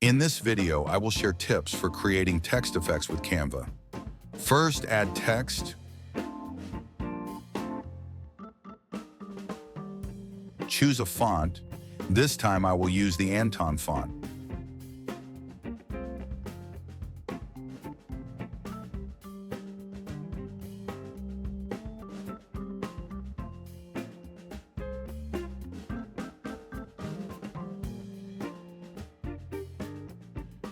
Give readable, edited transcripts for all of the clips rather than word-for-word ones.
In this video, I will share tips for creating text effects with Canva. First, add text. Choose a font. This time I will use the Anton font.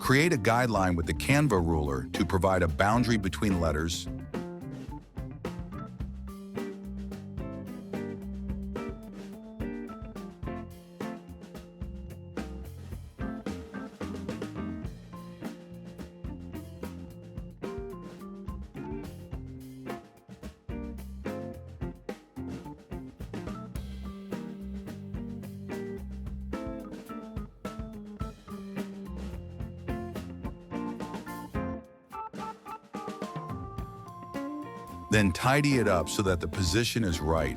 Create a guideline with the Canva ruler to provide a boundary between letters. Then tidy it up so that the position is right.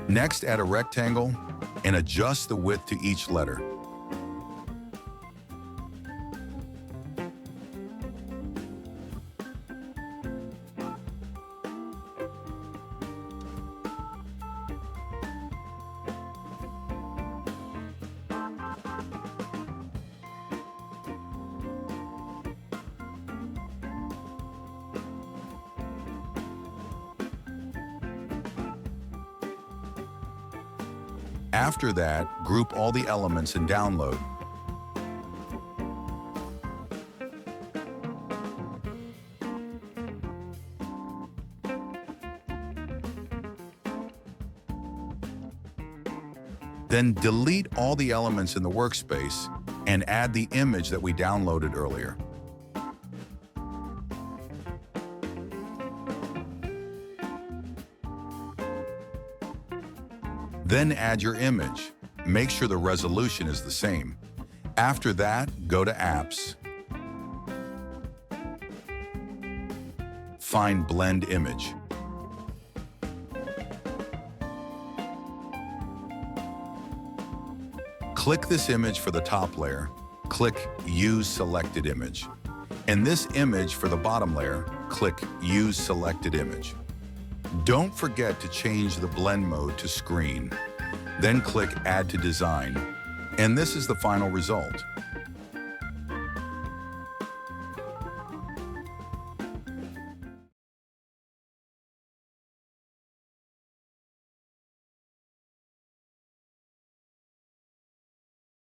Next, add a rectangle and adjust the width to each letter. After that, group all the elements and download. Then delete all the elements in the workspace and add the image that we downloaded earlier. Then add your image. Make sure the resolution is the same. After that, go to Apps. Find Blend Image. Click this image for the top layer. Click Use Selected Image. And this image for the bottom layer, click Use Selected Image. Don't forget to change the blend mode to screen. Then click Add to Design. And this is the final result.